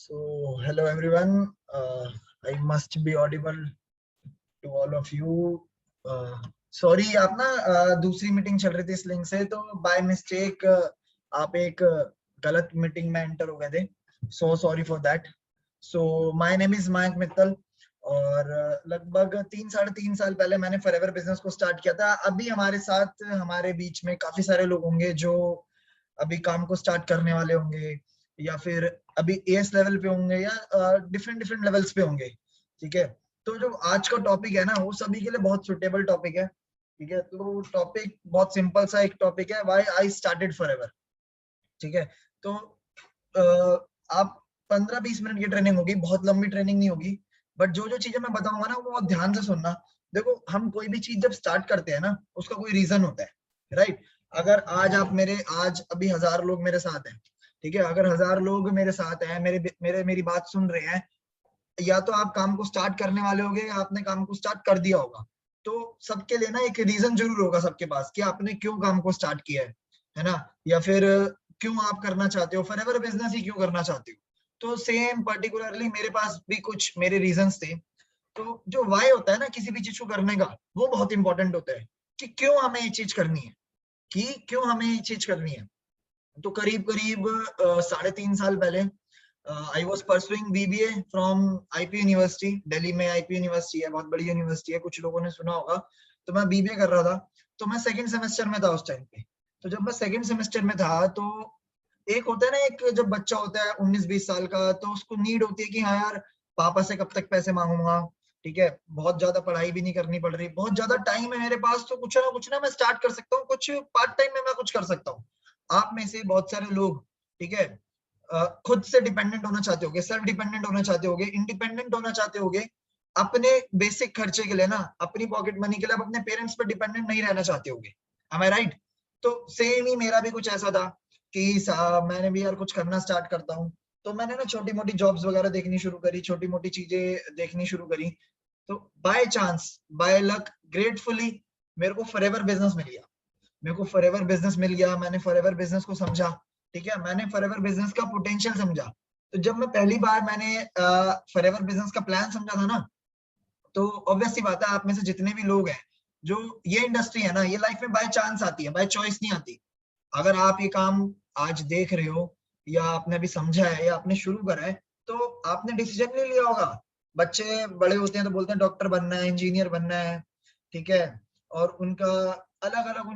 So, hello everyone. I must be audible to all of you. Sorry, आप ना दूसरी meeting चल रही थी इस लिंक से, तो बाय मिस्टेक आप एक गलत मीटिंग में एंटर हो गए थे. So sorry for that. So my name is Mayank Mittal और लगभग 3 साढ़े 3 साल पहले मैंने फॉरएवर बिजनेस को स्टार्ट किया था. अभी हमारे साथ हमारे बीच में काफी सारे लोग होंगे जो अभी काम को स्टार्ट करने वाले होंगे या फिर अभी एस लेवल पे होंगे या डिफरेंट डिफरेंट लेवल्स पे होंगे. ठीक है, तो जो आज का टॉपिक है ना वो सभी के लिए बहुत सुटेबल टॉपिक है. ठीक है, तो टॉपिक बहुत सिंपल सा एक टॉपिक है, व्हाई आई स्टार्टेड फॉरएवर. ठीक है, तो आप 15-20 मिनट की ट्रेनिंग होगी, बहुत लंबी ट्रेनिंग नहीं होगी, बट जो जो चीजें मैं बताऊंगा ना वो बहुत ध्यान से सुनना. देखो, हम कोई भी चीज जब स्टार्ट करते हैं ना उसका कोई रीजन होता है, राइट. अगर आज अभी 1000 लोग मेरे साथ हैं, ठीक है, अगर 1000 लोग मेरे साथ हैं, मेरी बात सुन रहे हैं, या तो आप काम को स्टार्ट करने वाले होगे या आपने काम को स्टार्ट कर दिया होगा. तो सबके लिए ना एक रीजन जरूर होगा सबके पास कि आपने क्यों काम को स्टार्ट किया है ना, या फिर क्यों आप करना चाहते हो, फॉरएवर बिजनेस ही क्यों करना चाहते हो. तो सेम पर्टिकुलरली मेरे पास भी कुछ मेरे रीजंस थे. तो जो वाई होता है ना किसी भी चीज को करने का, वो बहुत इंपॉर्टेंट होता है कि क्यों हमें ये चीज करनी है, कि क्यों हमें ये चीज करनी है. तो करीब करीब 3.5 साल पहले I was pursuing BBA from IP university. Delhi में आईपी यूनिवर्सिटी है, बहुत बड़ी यूनिवर्सिटी है, कुछ लोगों ने सुना होगा. तो मैं बीबीए कर रहा था, तो मैं सेकंड सेमेस्टर में था उस टाइम पे. तो जब मैं सेकंड सेमेस्टर में था, तो एक होता है ना, एक जब बच्चा होता है 19-20 साल का, तो उसको नीड होती है कि हाँ यार, पापा से कब तक पैसे मांगूंगा. ठीक है, बहुत ज्यादा पढ़ाई भी नहीं करनी पड़ रही, बहुत ज्यादा टाइम है मेरे पास, तो कुछ ना मैं स्टार्ट कर सकता हूँ, कुछ पार्ट टाइम में मैं कुछ कर सकता हूँ. आप में से बहुत सारे लोग, ठीक है, खुद से डिपेंडेंट होना चाहते होगे, सेल्फ डिपेंडेंट होना चाहते होगे, इंडिपेंडेंट होना चाहते होगे. अपने बेसिक खर्चे के लिए ना, अपनी पॉकेट मनी के लिए आप अपने पेरेंट्स पर डिपेंडेंट नहीं रहना चाहते होगे. एम आई राइट? तो सेम ही मेरा भी कुछ ऐसा था कि मैंने भी यार कुछ करना स्टार्ट करता हूँ. तो मैंने ना छोटी मोटी जॉब्स वगैरह देखनी शुरू करी, छोटी मोटी चीजें देखनी शुरू करी. तो by chance, by luck, gratefully मेरे को फॉरएवर बिजनेस मिल गया. मैंने फॉरएवर बिजनेस को समझा. ठीक है, मैंने फॉरएवर बिजनेस का पोटेंशियल समझा. तो जब मैं पहली बार मैंने फॉरएवर बिजनेस का प्लान समझा था ना, तो ऑब्वियस सी बात है, आप में से जितने भी लोग हैं, जो ये इंडस्ट्री है ना, ये लाइफ में बाय चांस आती है, बाय चॉइस नहीं आती. अगर आप ये काम आज देख रहे हो, या आपने अभी समझा है, या आपने शुरू करा है, तो आपने डिसीजन नहीं लिया होगा. बच्चे बड़े होते हैं तो बोलते हैं डॉक्टर बनना है, इंजीनियर बनना है. ठीक है, और उनका अलग अलग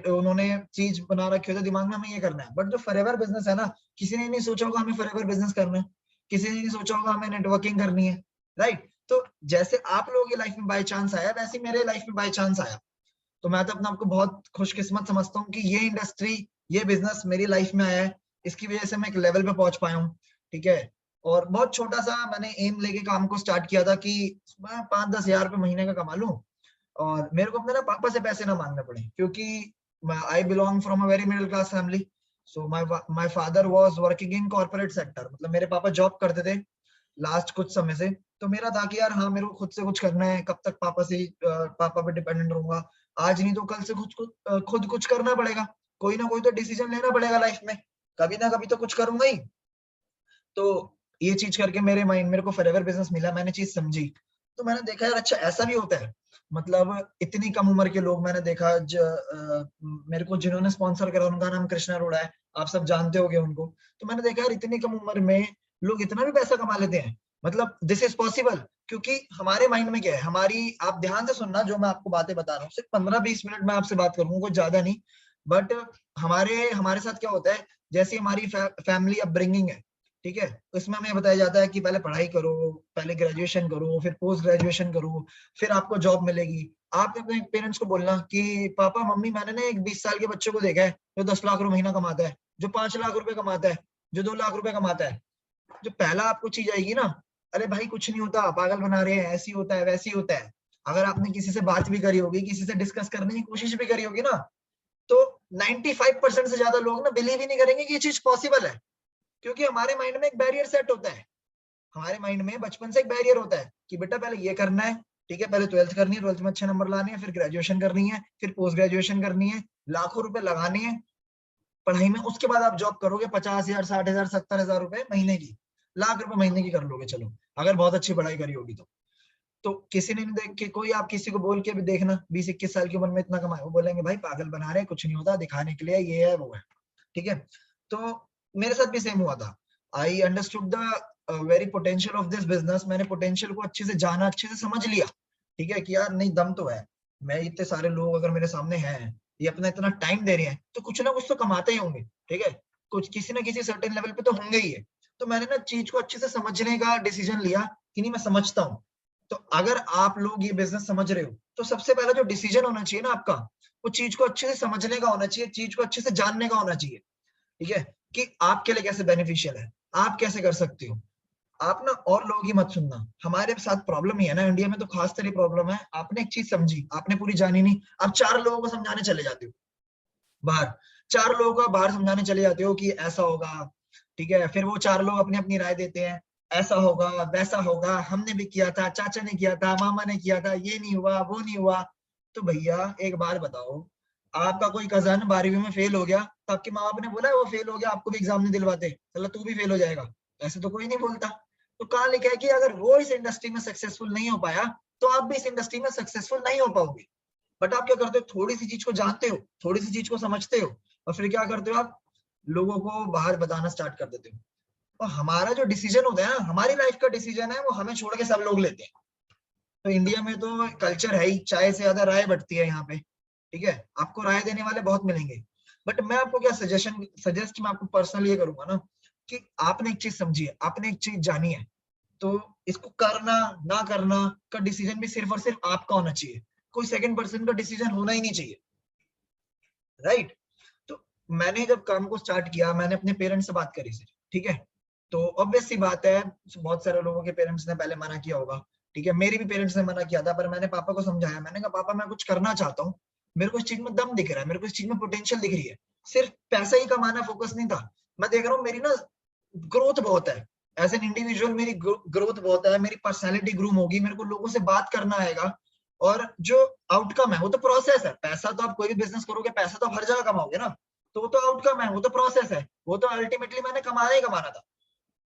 उन्होंने चीज बना रखी होती है दिमाग में, हमें ये करना है. बट जो फॉरएवर बिजनेस है ना, किसी ने नहीं सोचा होगा हमें फॉरएवर बिजनेस करना है, किसी ने नहीं सोचा होगा हमें नेटवर्किंग करनी है, राइट. तो जैसे आप लोगों की लाइफ में बाय चांस आया, वैसे मेरे लाइफ में बाय चांस आया. तो मैं तो अपने आपको बहुत खुशकिस्मत समझता हूँ कि ये इंडस्ट्री, ये बिजनेस मेरी लाइफ में आया है. इसकी वजह से मैं एक लेवल पे पहुंच पाया हूँ. ठीक है, और बहुत छोटा सा मैंने एम लेके काम को स्टार्ट किया था कि मैं 5-10 हजार रुपये महीने का कमा लूं, और मेरे को अपने ना पापा से पैसे ना मांगने पड़े, क्योंकि I belong from a very middle class family. So my father was working in corporate sector, मतलब मेरे पापा जॉब करते थे लास्ट कुछ समय से. तो मेरा था कि यार हाँ, मेरे को खुद से कुछ करना है, कब तक पापा पे डिपेंडेंट रहूंगा. आज नहीं तो कल से खुद कुछ करना पड़ेगा. कोई ना कोई तो डिसीजन लेना पड़ेगा लाइफ में, कभी ना कभी तो कुछ करूंगा ही. तो ये चीज करके मेरे को फॉरएवर बिजनेस मिला, मैंने चीज समझी. तो मैंने देखा यार, अच्छा ऐसा भी होता है. मतलब इतनी कम उम्र के लोग मैंने देखा, मेरे को जिन्होंने स्पॉन्सर करा उनका नाम कृष्णा अरोड़ा है, आप सब जानते होंगे उनको. तो मैंने देखा यार, इतनी कम उम्र में लोग इतना भी पैसा कमा लेते हैं. मतलब दिस इज पॉसिबल, क्योंकि हमारे माइंड में क्या है, हमारी, आप ध्यान से सुनना जो मैं आपको बातें बता रहा हूँ, सिर्फ 15-20 मिनट में आपसे बात करूंगा, कुछ ज्यादा नहीं. बट हमारे हमारे साथ क्या होता है, जैसी हमारी फैमिली अपब्रिंगिंग है, ठीक है, उसमें हमें बताया जाता है कि पहले पढ़ाई करो, पहले ग्रेजुएशन करो, फिर पोस्ट ग्रेजुएशन करो, फिर आपको जॉब मिलेगी. आप अपने पेरेंट्स को बोलना कि पापा मम्मी, मैंने ना एक 20 साल के बच्चे को देखा है जो 10 लाख रुपए महीना कमाता है, जो 5 लाख रुपए कमाता है, जो 2 लाख रुपए कमाता है. जो पहला आपको चीज आएगी ना, अरे भाई कुछ नहीं होता, पागल बना रहे हैं, ऐसी होता है वैसी होता है. अगर आपने किसी से बात भी करी होगी, किसी से डिस्कस करने की कोशिश भी करी होगी ना, तो 95% से ज्यादा लोग ना बिलीव ही नहीं करेंगे कि ये चीज पॉसिबल है. क्योंकि हमारे माइंड में एक बैरियर सेट होता है. हमारे माइंड में बचपन से एक बैरियर होता है कि बेटा पहले ये करना है. ठीक है, पहले 12th करनी है, 12th में अच्छे नंबर लाने हैं, फिर ग्रेजुएशन करनी है, फिर पोस्ट ग्रेजुएशन करनी है, लाखों रुपए लगाने हैं पढ़ाई में, उसके बाद आप जॉब करोगे 50,000, 60,000, 70,000 रुपए महीने की. लाख रुपए महीने की कर लोगे, चलो अगर बहुत अच्छी पढ़ाई करी होगी तो किसी ने नहीं देख के, कोई आप किसी को बोल के भी देखना 20-21 साल की उम्र में इतना कमाए, वो बोलेंगे भाई पागल बना रहे हैं, कुछ नहीं होता, दिखाने के लिए ये है वो है। ठीक है, तो मेरे साथ भी सेम हुआ था। I understood the very potential of this business. मैंने पोटेंशियल को अच्छे से जाना, अच्छे से समझ लिया। ठीक है, कि यार नहीं दम तो है, मैं इतने सारे लोग अगर मेरे सामने हैं, ये अपना इतना टाइम दे रहे हैं, तो कुछ ना कुछ तो कमाते ही होंगे। ठीक है, कुछ किसी ना किसी सर्टेन लेवल पे तो होंगे ही है। तो मैंने ना चीज को अच्छे से समझने का डिसीजन लिया कि नहीं मैं समझता हूँ। तो अगर आप लोग ये बिजनेस समझ रहे हो, तो सबसे पहला जो डिसीजन होना चाहिए ना आपका, वो चीज को अच्छे से समझने का होना चाहिए, चीज को अच्छे से जानने का होना चाहिए। ठीक है, कि आपके लिए कैसे बेनिफिशियल है, आप कैसे कर सकते हो। आप ना और लोगों की मत सुनना। हमारे साथ प्रॉब्लम ही है ना इंडिया में, तो खास तरह प्रॉब्लम है, आपने एक चीज समझी, आपने पूरी जानी नहीं, आप 4 लोगों को समझाने चले जाते हो बाहर। 4 लोगों को बाहर समझाने चले जाते हो कि ऐसा होगा। ठीक है, फिर वो 4 लोग अपनी अपनी राय देते हैं, ऐसा होगा वैसा होगा, हमने भी किया था, चाचा ने किया था, मामा ने किया था, ये नहीं हुआ वो नहीं हुआ। तो भैया एक बार बताओ, आपका कोई कजन 12वीं में फेल हो गया, तो आपके माँ बाप ने बोला है वो फेल हो गया आपको भी एग्जाम नहीं दिलवाते, चलो तू भी फेल हो जाएगा? ऐसे तो कोई नहीं बोलता। तो कहाँ लिखा है कि अगर वो इस इंडस्ट्री में सक्सेसफुल नहीं हो पाया, तो आप भी इस इंडस्ट्री में सक्सेसफुल नहीं हो पाओगे। बट आप क्या करते हो, थोड़ी सी चीज को जानते हो, थोड़ी सी चीज को समझते हो, और फिर क्या करते हो, आप लोगों को बाहर बताना स्टार्ट कर देते हो। और हमारा जो डिसीजन होता है ना, हमारी लाइफ का डिसीजन है, वो हमें छोड़ के सब लोग लेते हैं। तो इंडिया में तो कल्चर है ही, चाय से ज्यादा राय बढ़ती है यहाँ पे। ठीक है, आपको राय देने वाले बहुत मिलेंगे, बट मैं आपको क्या सजेस्ट मैं आपको पर्सनली ये करूंगा ना, कि आपने एक चीज समझी है, आपने एक चीज जानी है, तो इसको करना ना करना का डिसीजन भी सिर्फ और सिर्फ आपका होना चाहिए। कोई सेकंड पर्सन का डिसीजन होना ही नहीं चाहिए। राइट? तो मैंने जब काम को स्टार्ट किया, मैंने अपने पेरेंट्स से बात करी सर। ठीक है, तो ऑब्वियस सी बात है, बहुत सारे लोगों के पेरेंट्स ने पहले मना किया होगा। ठीक है, मेरे भी पेरेंट्स ने मना किया था, पर मैंने पापा को समझाया, मैंने कहा पापा मैं कुछ करना चाहता हूँ, मेरे को इस चीज में दम दिख रहा है, मेरे को इस चीज में पोटेंशियल दिख रही है। सिर्फ पैसा ही कमाना फोकस नहीं था। मैं देख रहा हूँ मेरी ना ग्रोथ बहुत है, एज एन इंडिविजुअल मेरी ग्रोथ बहुत है, मेरी पर्सनैलिटी ग्रूम होगी, मेरे को लोगों से बात करना आएगा। और जो आउटकम है वो तो प्रोसेस है, पैसा तो आप कोई भी बिजनेस करोगे, पैसा तो आप हर जगह कमाओगे ना, तो वो तो आउटकम है, वो तो प्रोसेस है, वो तो अल्टीमेटली मैंने कमाना ही कमाना था।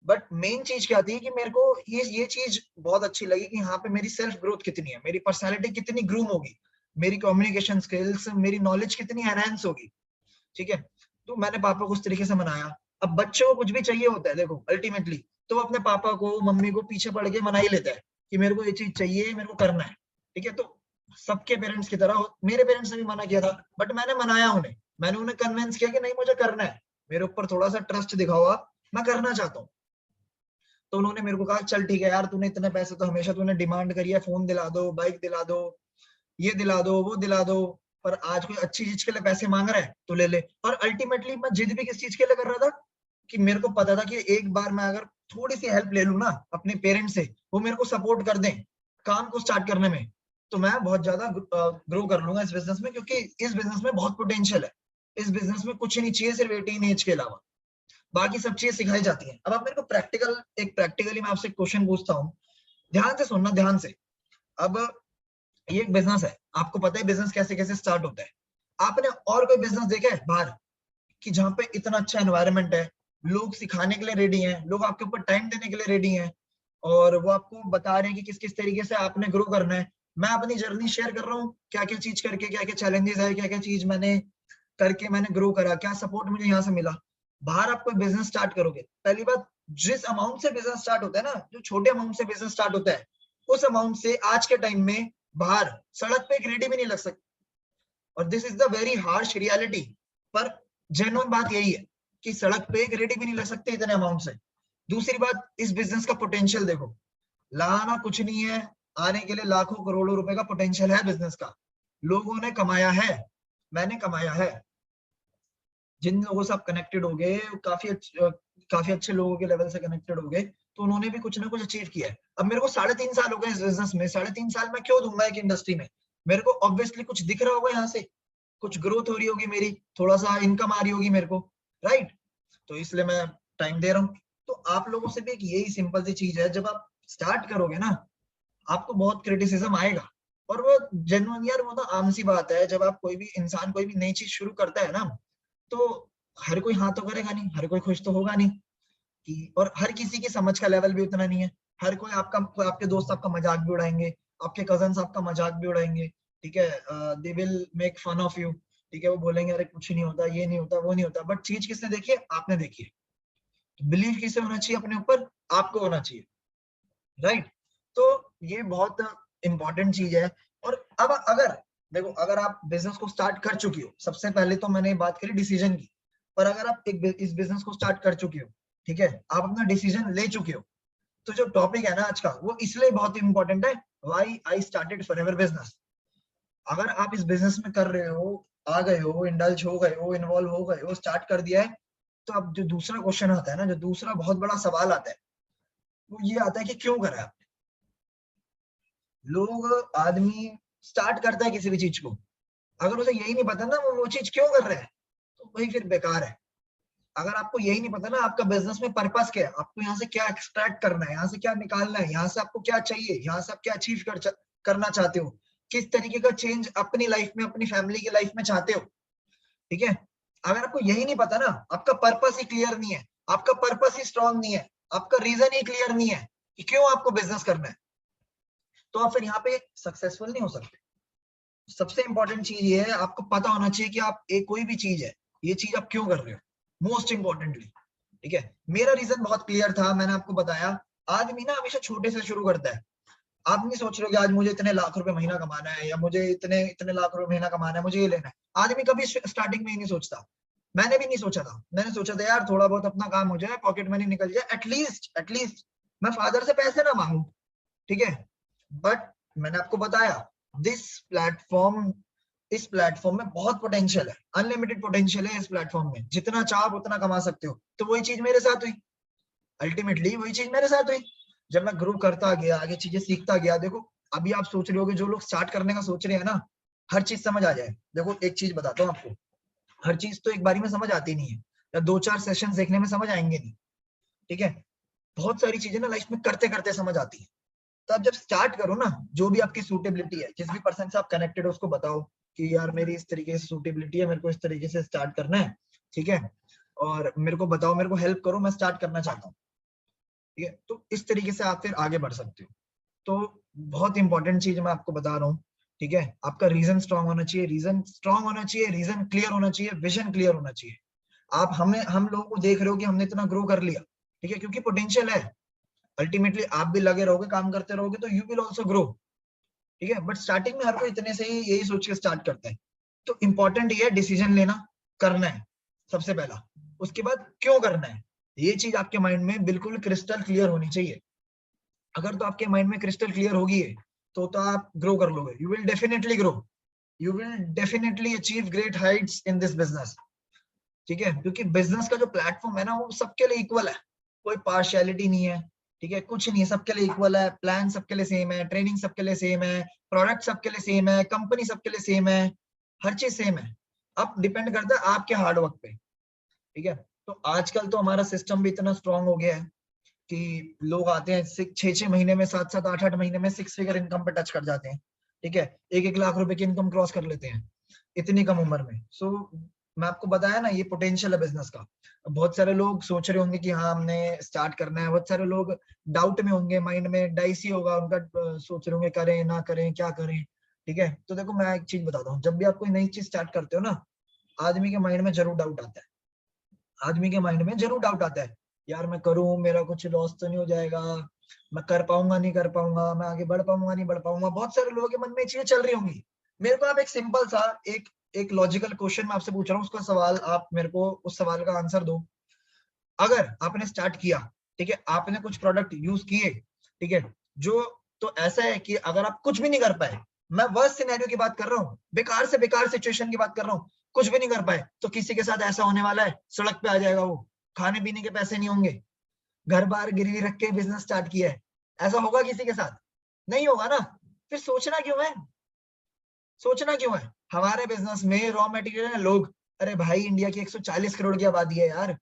बट मेन चीज क्या थी कि मेरे को ये चीज बहुत अच्छी लगी कि यहाँ पे मेरी सेल्फ ग्रोथ कितनी है, मेरी पर्सनैलिटी कितनी ग्रूम होगी, मेरी कम्युनिकेशन स्किल्स, मेरी नॉलेज कितनी एनहेंस होगी। ठीक है, तो मैंने पापा को उस तरीके से मनाया। अब बच्चों को कुछ भी चाहिए होता है देखो अल्टीमेटली, तो वो अपने पापा को मम्मी को पीछे पड़ के मना ही लेता है कि मेरे को ये चीज चाहिए, मेरे को करना है। ठीक है, तो सबके पेरेंट्स की तरह मेरे पेरेंट्स ने भी मना किया था, बट मैंने मनाया उन्हें, मैंने उन्हें कन्विंस किया कि नहीं मुझे करना है, मेरे ऊपर थोड़ा सा ट्रस्ट दिखाओ आप, मैं करना चाहता हूँ। तो उन्होंने मेरे को कहा चल ठीक है यार, तूने इतने पैसे तो हमेशा तूने डिमांड करी है, फोन दिला दो, बाइक दिला दो, ये दिला दो वो दिला दो, पर आज कोई अच्छी चीज के लिए पैसे मांग रहा है तो ले ले। और अल्टीमेटली मैं जिद भी किस चीज के लिए कर रहा था, कि मेरे को पता था कि एक बार मैं अगर थोड़ी सी हेल्प ले लूं ना अपने पेरेंट्स से, वो मेरे को सपोर्ट कर दें काम को स्टार्ट करने में, तो मैं बहुत ज्यादा ग्रो कर लूंगा इस बिजनेस में, क्योंकि इस बिजनेस में बहुत पोटेंशियल है। इस बिजनेस में कुछ नहीं चाहिए सिर्फ 18 एज के अलावा, बाकी सब चीजें सिखाई जाती हैं। अब आप मेरे को प्रैक्टिकली मैं आपसे क्वेश्चन पूछता हूँ, ध्यान से सुनना, ध्यान से। अब ये एक बिजनेस है, आपको पता है बिजनेस कैसे कैसे स्टार्ट होता है। आपने और कोई बिजनेस देखा है बाहर कि जहाँ पे इतना अच्छा एनवायरनमेंट है, लोग सिखाने के लिए रेडी हैं, लोग आपके ऊपर टाइम देने के लिए रेडी हैं, और वो आपको बता रहे हैं कि किस किस तरीके से आपने ग्रो करना है। मैं अपनी जर्नी शेयर कर रहा हूँ, क्या क्या चीज करके, क्या क्या चैलेंजेस है, क्या क्या चीज मैंने करके मैंने ग्रो करा, क्या सपोर्ट मुझे यहाँ से मिला। बाहर आप कोई बिजनेस स्टार्ट करोगे, पहली बात, जिस अमाउंट से बिजनेस स्टार्ट होता है ना, जो छोटे अमाउंट से बिजनेस स्टार्ट होता है, उस अमाउंट से आज के टाइम में बाहर सड़क पे एक रेडी भी नहीं लग सकती। और this is the very harsh reality, पर जेन्युइन बात यही है कि सड़क पे एक रेडी भी नहीं लग सकते इतने अमाउंट से। दूसरी बात, इस बिजनेस का पोटेंशियल देखो, लाना कुछ नहीं है, आने के लिए लाखों करोड़ों रुपए का पोटेंशियल है बिजनेस का। लोगों ने कमाया है, मैंने कमाया है, जिन लोगों से आप कनेक्टेड हो गए, काफी अच्छे लोगों के लेवल से कनेक्टेड हो गए, तो उन्होंने भी कुछ ना कुछ अचीव किया है। अब मेरे को 3.5 साल हो गए इस बिजनेस में, 3.5 साल में क्यों दूंगा एक इंडस्ट्री में, मेरे को ऑब्वियसली कुछ दिख रहा होगा यहाँ से, कुछ ग्रोथ हो रही होगी मेरी, थोड़ा सा इनकम आ रही होगी मेरे को। राइट? तो इसलिए मैं टाइम दे रहा हूँ। तो आप लोगों से भी एक यही सिंपल सी चीज है, जब आप स्टार्ट करोगे ना, आपको बहुत क्रिटिसिज्म आएगा, और वो जेन्युइन यार, वो तो आम सी बात है, जब आप कोई भी इंसान कोई भी नई चीज शुरू करता है ना, तो हर कोई हाँ तो करेगा नहीं, हर कोई खुश तो होगा नहीं कि, और हर किसी की समझ का लेवल भी उतना नहीं है। हर कोई आपके दोस्त आपका मजाक भी उड़ाएंगे, आपके कजन्स आपका मजाक भी उड़ाएंगे, ठीक है, they will make fun of you, ठीक है, वो बोलेंगे अरे कुछ नहीं होता, ये नहीं होता, वो नहीं होता, बट चीज किसने देखी है? आपने देखी है। तो बिलीव किसे होना चाहिए अपने ऊपर? आपको होना चाहिए, राइट? तो ये बहुत इंपॉर्टेंट चीज है। और अब अगर देखो, अगर आप बिजनेस को स्टार्ट कर चुकी हो, सबसे पहले तो मैंने बात करी डिसीजन की, पर अगर आप इस बिजनेस को स्टार्ट कर चुकी हो, ठीक है, आप अपना डिसीजन ले चुके हो, तो जो टॉपिक है ना आज का, वो इसलिए बहुत इंपॉर्टेंट है, why I started forever business. अगर आप इस बिजनेस में कर रहे हो, आ गए हो, इंडल्ज हो गए हो, इन्वॉल्व हो गए हो, स्टार्ट कर दिया है, तो अब जो दूसरा क्वेश्चन आता है ना, जो दूसरा बहुत बड़ा सवाल आता है, वो ये आता है कि क्यों करा है? लोग, आदमी स्टार्ट करता है किसी भी चीज को, अगर उसे यही नहीं पता ना वो चीज क्यों कर रहे हैं, तो वही फिर बेकार है। अगर आपको यही नहीं पता ना आपका बिजनेस में पर्पस क्या है, आपको यहाँ से क्या एक्सट्रैक्ट करना है, यहाँ से क्या निकालना है, यहाँ से आपको क्या चाहिए, यहाँ से आप क्या अचीव करना चाहते हो, किस तरीके का चेंज अपनी लाइफ में, अपनी फैमिली की लाइफ में चाहते हो, ठीक है, अगर आपको यही नहीं पता ना, आपका पर्पस ही क्लियर नहीं है, आपका पर्पस ही स्ट्रांग नहीं है, आपका रीजन ही क्लियर नहीं है कि क्यों आपको बिजनेस करना है, तो आप फिर यहाँ पे सक्सेसफुल नहीं हो सकते। सबसे इंपॉर्टेंट चीज ये है, आपको पता होना चाहिए कि आप एक कोई भी चीज है, ये चीज आप क्यों कर रहे हो, मोस्ट इंपॉर्टेंटली, ठीक है। मेरा रीजन बहुत क्लियर था, मैंने आपको बताया। आदमी ना हमेशा छोटे से शुरू करता है। आप नहीं सोच रहे हो कि आज मुझे इतने लाख रुपए महीना कमाना है, या मुझे इतने इतने लाख रुपए महीना कमाना है, मुझे ये लेना है। आदमी कभी स्टार्टिंग में ही नहीं सोचता। मैंने भी नहीं सोचा था। मैंने सोचा था यार थोड़ा बहुत अपना काम हो जाए, पॉकेट मनी निकल जाए, एटलीस्ट मैं फादर से पैसे ना मांगू, ठीक है। बट मैंने आपको बताया, दिस प्लेटफॉर्म इस प्लेटफॉर्म में बहुत पोटेंशियल है, अनलिमिटेड पोटेंशियल है इस प्लेटफॉर्म में, जितना चाह आप उतना कमा सकते हो। तो वही चीज मेरे साथ हुई, अल्टीमेटली वही चीज मेरे साथ हुई। जब मैं ग्रो करता गया, आगे चीजें सीखता गया, देखो अभी आप सोच रहे हो कि जो लोग स्टार्ट करने का सोच रहे हैं ना, हर चीज समझ आ जाए। देखो एक चीज बताता हूँ आपको, हर चीज तो एक बारी में समझ आती नहीं है, या 2-4 सेशन देखने में समझ आएंगे नहीं, ठीक है। बहुत सारी चीजें ना लाइफ में करते करते समझ आती है। तो आप जब स्टार्ट करो ना, जो भी आपकी सूटेबिलिटी है, जिस भी पर्सन से आप कनेक्टेड हो उसको बताओ कि यार मेरी इस तरीके से सूटेबिलिटी है, मेरे को इस तरीके से स्टार्ट करना है, ठीक है, और मेरे को बताओ, मेरे को हेल्प करो, मैं स्टार्ट करना चाहता हूँ, ठीक है। तो इस तरीके से आप फिर आगे बढ़ सकते हो। तो बहुत इंपॉर्टेंट चीज मैं आपको बता रहा हूँ, ठीक है। आपका रीजन स्ट्रांग होना चाहिए, रीजन स्ट्रांग होना चाहिए, रीजन क्लियर होना चाहिए, विजन क्लियर होना चाहिए। आप हम लोगों को देख रहे हो कि हमने इतना ग्रो कर लिया, ठीक है, क्योंकि पोटेंशियल है। अल्टीमेटली आप भी लगे रहोगे, काम करते रहोगे, तो यू विल ऑल्सो ग्रो, ठीक है। बट स्टार्टिंग में हर कोई इतने से ही यही सोच के स्टार्ट करता है। तो इंपॉर्टेंट ये है डिसीजन लेना, करना है सबसे पहला। उसके बाद क्यों करना है, ये चीज आपके माइंड में बिल्कुल क्रिस्टल क्लियर होनी चाहिए। अगर तो आपके माइंड में क्रिस्टल क्लियर होगी है, तो आप ग्रो कर लोगे, you will definitely grow, you will definitely achieve great heights in this business, ठीक है। क्योंकि बिजनेस का जो प्लेटफॉर्म है ना, वो सबके लिए इक्वल है, कोई पार्शियलिटी नहीं है, ठीक है, कुछ नहीं है, सबके लिए इक्वल है। प्लान सबके लिए सेम है, ट्रेनिंग सबके लिए सेम है, प्रोडक्ट सबके लिए सेम है, कंपनी सबके लिए सेम है, हर चीज सेम है। अब डिपेंड करता है आपके हार्डवर्क पे, ठीक है। तो आजकल तो हमारा सिस्टम भी इतना स्ट्रांग हो गया है कि लोग आते हैं 6-6 महीने में, 7-7, 8-8 महीने में 6 फिगर इनकम पे टच कर जाते हैं, ठीक है, 1-1 लाख रुपए की इनकम क्रॉस कर लेते हैं इतनी कम उम्र में। सो मैं आपको बताया ना, ये पोटेंशियल है बिजनेस का। बहुत सारे लोग सोच रहे होंगे कि हाँ हमने स्टार्ट करना है, बहुत सारे लोग डाउट में होंगे, माइंड में डाइसी होगा उनका, सोच रहे होंगे करें ना करें, क्या करें, ठीक है। तो देखो मैं एक चीज बताता हूँ, जब भी आप कोई नई चीज स्टार्ट करते हो ना, आदमी के माइंड में जरूर डाउट आता है, आदमी के माइंड में जरूर डाउट आता है, यार मैं करूं, मेरा कुछ लॉस तो नहीं हो जाएगा, मैं कर पाऊंगा नहीं कर पाऊंगा, मैं आगे बढ़ पाऊंगा नहीं बढ़ पाऊंगा। बहुत सारे लोगों के मन में चीजें चल रही होंगी। मेरे को आप एक सिंपल सा एक एक लॉजिकल क्वेश्चन मैं आपसे पूछ रहा हूँ, उसका सवाल आप मेरे को उस सवाल का आंसर दो। अगर आपने स्टार्ट किया, ठीक है, आपने कुछ प्रोडक्ट यूज किए, ठीक है, जो, तो ऐसा है कि अगर आप कुछ भी नहीं कर पाए, मैं वर्स्ट सिनेरियो की बात कर रहा हूँ, बेकार से बेकार सिचुएशन की बात कर रहा हूँ, कुछ भी नहीं कर पाए, तो किसी के साथ ऐसा होने वाला है, सड़क पे आ जाएगा वो, खाने पीने के पैसे नहीं होंगे, घर बार गिरवी रख के बिजनेस स्टार्ट किया है, ऐसा होगा किसी के साथ? नहीं होगा ना। फिर सोचना क्यों है, सोचना क्यों है? हमारे बिजनेस में रॉ मटेरियल है लोग। अरे भाई इंडिया की 140 करोड़ की आबादी है यार,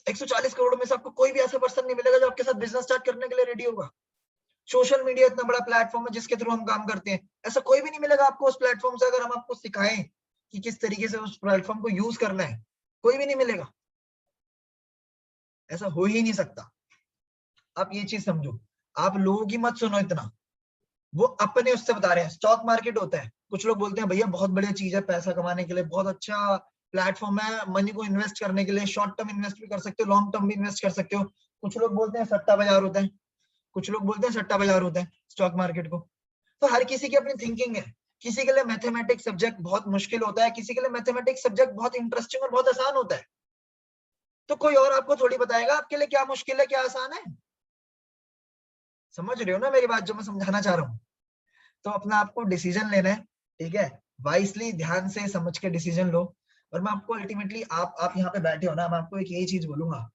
140 करोड़ में से आपको कोई भी ऐसा पर्सन नहीं मिलेगा जो आपके साथ बिजनेस स्टार्ट करने के लिए रेडी होगा। सोशल मीडिया इतना बड़ा प्लेटफॉर्म है जिसके थ्रू हम काम करते हैं, ऐसा कोई भी नहीं मिलेगा आपको उस प्लेटफॉर्म से, अगर हम आपको सिखाएं कि किस तरीके से उस प्लेटफॉर्म को यूज करना है, कोई भी नहीं मिलेगा। ऐसा हो ही नहीं सकता। आप ये चीज समझो, आप लोगों की मत सुनो इतना, वो अपने उससे बता रहे हैं। स्टॉक मार्केट होता है, कुछ लोग बोलते हैं भैया बहुत बढ़िया चीज है पैसा कमाने के लिए, बहुत अच्छा प्लेटफॉर्म है मनी को इन्वेस्ट करने के लिए, शॉर्ट टर्म इन्वेस्ट भी कर सकते हो, लॉन्ग टर्म भी इन्वेस्ट कर सकते हो। कुछ लोग बोलते हैं सट्टा बाजार होता है, कुछ लोग बोलते हैं सट्टा बाजार होता है स्टॉक मार्केट को। तो हर किसी की अपनी थिंकिंग है। किसी के लिए मैथमेटिक्स सब्जेक्ट बहुत मुश्किल होता है, किसी के लिए मैथमेटिक्स सब्जेक्ट बहुत इंटरेस्टिंग और बहुत आसान होता है। तो कोई और आपको थोड़ी बताएगा आपके लिए क्या मुश्किल है क्या आसान है। समझ रहे हो ना मेरी बात जो मैं समझाना चाह रहा हूँ। तो अपना आपको डिसीजन लेना है, ठीक है, वाइसली ध्यान से समझ के डिसीजन लो। और मैं आपको अल्टीमेटली आप यहाँ पे बैठे हो ना, मैं आपको एक यही चीज बोलूंगा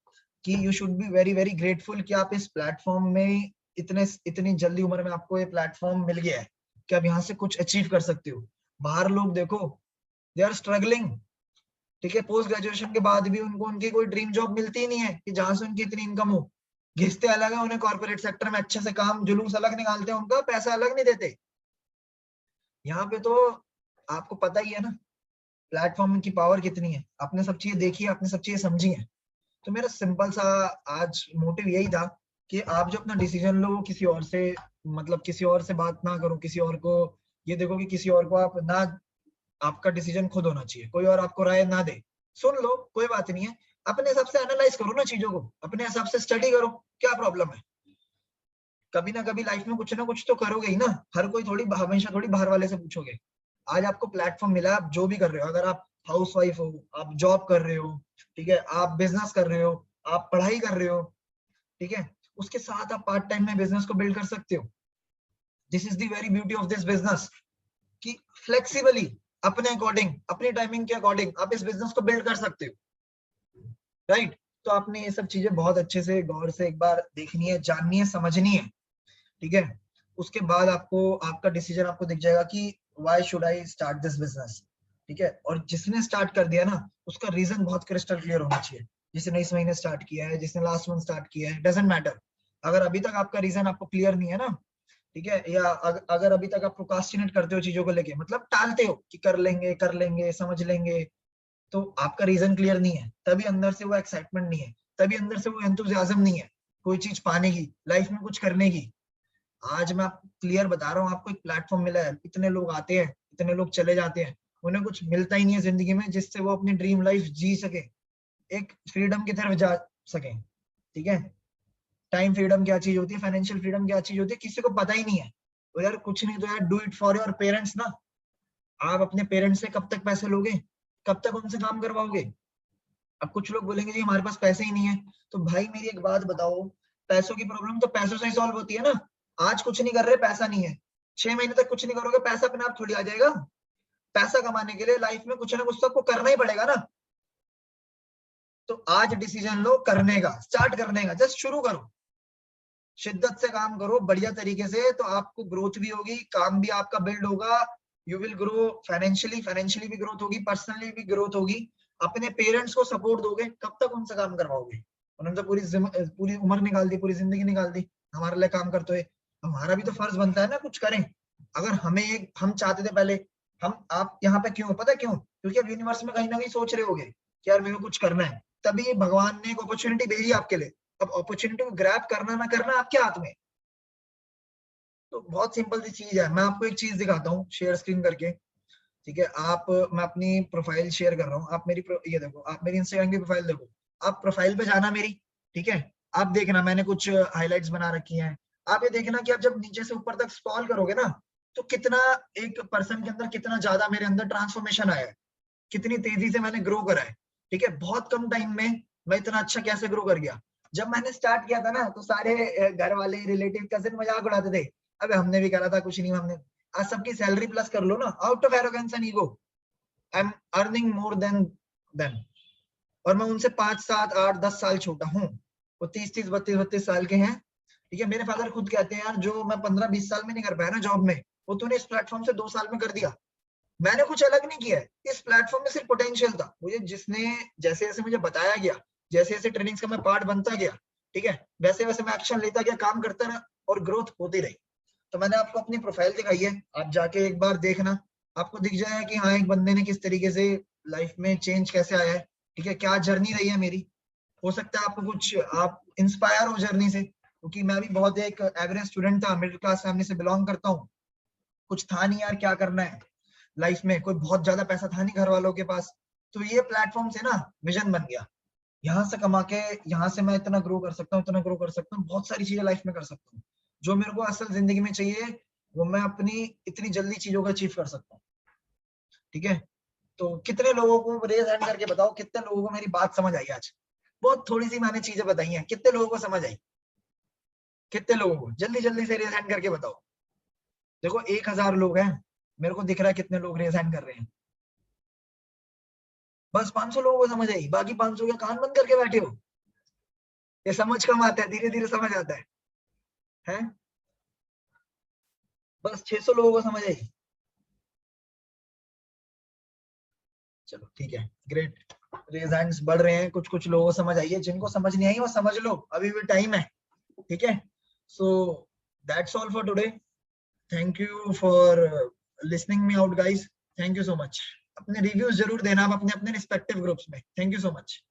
कि you should be very very grateful कि आप इस प्लेटफॉर्म में इतनी जल्दी उम्र में आपको ये प्लेटफॉर्म मिल गया है कि आप यहाँ से कुछ अचीव कर सकते हो। बाहर लोग देखो, दे आर स्ट्रगलिंग, ठीक है, पोस्ट ग्रेजुएशन के बाद भी उनको उनकी कोई ड्रीम जॉब मिलती ही नहीं है कि जहां से उनकी इतनी इनकम हो। घिसते अलग है, उन्हें कॉर्पोरेट सेक्टर में अच्छे से काम जुलूस अलग निकालते हैं, उनका पैसा अलग नहीं देते। यहाँ पे तो आपको पता ही है ना प्लेटफॉर्म की पावर कितनी है, आपने सब चीजें देखी है, आपने सब चीजें समझी है। तो मेरा सिंपल सा आज मोटिव यही था कि आप जो अपना डिसीजन लो वो किसी और से, मतलब किसी और से बात ना करो, किसी और को ये देखो कि किसी और को आप ना, आपका डिसीजन खुद होना चाहिए, कोई और आपको राय ना दे। सुन लो कोई बात नहीं है, अपने हिसाब से एनालाइज करो ना चीजों को, अपने हिसाब से स्टडी करो, क्या प्रॉब्लम है। कभी ना कभी लाइफ में कुछ ना कुछ तो करोगे ही ना, हर कोई थोड़ी हमेशा थोड़ी बाहर वाले से पूछोगे। आज आपको प्लेटफॉर्म मिला, आप जो भी कर रहे हो, अगर आप हाउस वाइफ हो, आप जॉब कर रहे हो, ठीक है, आप बिजनेस कर रहे हो, आप पढ़ाई कर रहे हो, ठीक है, उसके साथ आप पार्ट टाइम में बिजनेस को बिल्ड कर सकते हो। This is the very beauty of this business कि फ्लेक्सिबली अपने अकॉर्डिंग, अपनी टाइमिंग के अकॉर्डिंग आप इस बिजनेस को बिल्ड कर सकते हो, राइट। तो आपने ये सब चीजें बहुत अच्छे से गौर से एक बार देखनी है, जाननी है, समझनी है, ठीक है। उसके बाद आपको आपका डिसीजन आपको दिख जाएगा कि why should I start this business, ठीक है। और जिसने स्टार्ट कर दिया ना उसका रीजन बहुत क्रिस्टल क्लियर होना चाहिए। जिसने इस महीने स्टार्ट किया है, जिसने लास्ट मंथ स्टार्ट किया है, डजेंट मैटर। अगर अभी तक आपका रीजन आपको क्लियर नहीं है ना, ठीक है, या अगर अभी तक आप प्रोकास्टिनेट करते हो चीजों को लेके, मतलब टालते हो कि कर लेंगे समझ लेंगे, तो आपका रीजन क्लियर नहीं है, तभी अंदर से वो एक्साइटमेंट नहीं है, तभी अंदर से वो एंथुजियाज्म नहीं है कोई चीज पाने की, लाइफ में कुछ करने की। आज मैं आपको क्लियर बता रहा हूँ, आपको एक प्लेटफॉर्म मिला है, इतने लोग आते हैं, इतने लोग चले जाते हैं, उन्हें कुछ मिलता ही नहीं है जिंदगी में जिससे वो अपनी ड्रीम लाइफ जी सके, एक फ्रीडम की तरफ जा सके, ठीक है। टाइम फ्रीडम क्या चीज होती है, फाइनेंशियल फ्रीडम क्या चीज होती है, किसी को पता ही नहीं है। तो यार कुछ नहीं तो यार do it for your parents ना। आप अपने पेरेंट्स से कब तक पैसे लोगे, कब तक उनसे काम करवाओगे। अब कुछ लोग बोलेंगे जी हमारे पास पैसे ही नहीं है, तो भाई मेरी एक बात बताओ, पैसों की प्रॉब्लम तो पैसों से ही सॉल्व होती है ना। आज कुछ नहीं कर रहे, पैसा नहीं है, 6 महीने तक कुछ नहीं करोगे, पैसा अपने आप थोड़ी आ जाएगा। पैसा कमाने के लिए लाइफ में कुछ ना कुछ तो आपको करना ही पड़ेगा ना। तो आज डिसीजन लो करने का, स्टार्ट करने का, जस्ट शुरू करो, शिद्दत से काम करो बढ़िया तरीके से, तो आपको ग्रोथ भी होगी, काम भी आपका बिल्ड होगा, you will grow financially, financially भी ग्रोथ होगी, पर्सनली भी ग्रोथ होगी। अपने पेरेंट्स को सपोर्ट दोगे, कब तक उनसे काम करवाओगे। उन्होंने तो पूरी उम्र निकाल दी, पूरी जिंदगी निकाल दी हमारे लिए काम करते हुए, हमारा भी तो फर्ज बनता है ना कुछ करें। अगर हमें एक हम चाहते थे पहले, हम आप यहाँ पे क्यों, पता क्यों, क्योंकि अब यूनिवर्स में कहीं ना कहीं सोच रहे होगे कि यार मेरे को कुछ करना है, तभी भगवान ने एक अपॉर्चुनिटी भेजी आपके लिए। अब अपॉर्चुनिटी को ग्रैब करना ना करना आपके हाथ में। तो बहुत सिंपल सी चीज है, मैं आपको एक चीज दिखाता हूँ शेयर स्क्रीन करके, ठीक है। आप, मैं अपनी प्रोफाइल शेयर कर रहा हूँ, आप मेरी ये देखो, आप मेरी इंस्टाग्राम की प्रोफाइल देखो, आप प्रोफाइल पे जाना मेरी, ठीक है। आप देखना मैंने कुछ हाइलाइट्स बना रखी हैं। आप ये देखना कि आप जब नीचे से ऊपर तक स्क्रॉल करोगे ना, तो कितना एक पर्सन के अंदर कितना ज्यादा मेरे अंदर ट्रांसफॉर्मेशन आया है, कितनी तेजी से मैंने ग्रो करा है, ठीक है। बहुत कम टाइम में मैं इतना अच्छा कैसे ग्रो कर गया। जब मैंने स्टार्ट किया था ना तो सारे घर वाले रिलेटिव कजिन मजाक उड़ाते थे, अबे हमने भी करा था कुछ नहीं हमने। आज सबकी सैलरी प्लस कर लो ना, out of arrogance and ego, I am earning more than them. और मैं उनसे 5 7 8 10 साल छोटा हूँ, वो 30 30 32 32 साल के हैं, ठीक है। मेरे फादर खुद कहते हैं यार जो मैं 15 20 साल में नहीं कर पाया ना जॉब में, वो तूने इस प्लेटफॉर्म से 2 साल में कर दिया। मैंने कुछ अलग नहीं किया है, इस प्लेटफॉर्म में सिर्फ पोटेंशियल था मुझे, जिसने जैसे जैसे मुझे बताया गया, जैसे जैसे ट्रेनिंग्स का मैं पार्ट बनता गया, ठीक है, वैसे वैसे मैं एक्शन लेता गया, काम करता रहा और ग्रोथ होती रही। तो मैंने आपको अपनी प्रोफाइल दिखाई है, आप जाके एक बार देखना, आपको दिख जाएगा कि हाँ एक बंदे ने किस तरीके से लाइफ में चेंज कैसे आया है, ठीक है, क्या जर्नी रही है मेरी। हो सकता है आपको कुछ, आप इंस्पायर हो जर्नी से, क्योंकि मैं भी बहुत एक एवरेज स्टूडेंट था, मिडिल क्लास फैमिली से बिलोंग करता हूँ। कुछ था नहीं यार, क्या करना है लाइफ में, कोई बहुत ज्यादा पैसा था नहीं घर वालों के पास। तो ये प्लेटफॉर्म से ना विजन बन गया, यहाँ से कमा के यहाँ से मैं इतना ग्रो कर सकता हूँ, इतना ग्रो कर सकता हूँ, बहुत सारी चीजें लाइफ में कर सकता हूँ। जो मेरे को असल जिंदगी में चाहिए वो मैं अपनी इतनी जल्दी चीजों को अचीव कर सकता हूँ। ठीक है, तो कितने लोगों को, रेज हैंड करके बताओ, कितने लोगों को मेरी बात समझ आई आज? बहुत थोड़ी सी मैंने चीजें बताई हैं, कितने लोगों को समझ आई? कितने लोगों को, जल्दी जल्दी से रेज हैंड करके बताओ। देखो 1000 लोग हैं, मेरे को दिख रहा है कितने लोग रेज हैंड कर रहे हैं। बस 500 लोगों को समझ आई, बाकी 500 के कान बंद करके बैठे हो। ये समझ कम आता है, धीरे धीरे समझ आता है? बस 600 लोगों को समझ आई। चलो ठीक है, ग्रेट। रेज हैंड्स बढ़ रहे हैं, कुछ कुछ लोगों को समझ आई है, जिनको समझ नहीं आई वो समझ लो, अभी भी टाइम है। ठीक है, so that's all for today. Thank you for listening me out guys, thank you so much. अपने रिव्यूज जरूर देना आप अपने अपने रिस्पेक्टिव ग्रुप्स में। Thank you so much.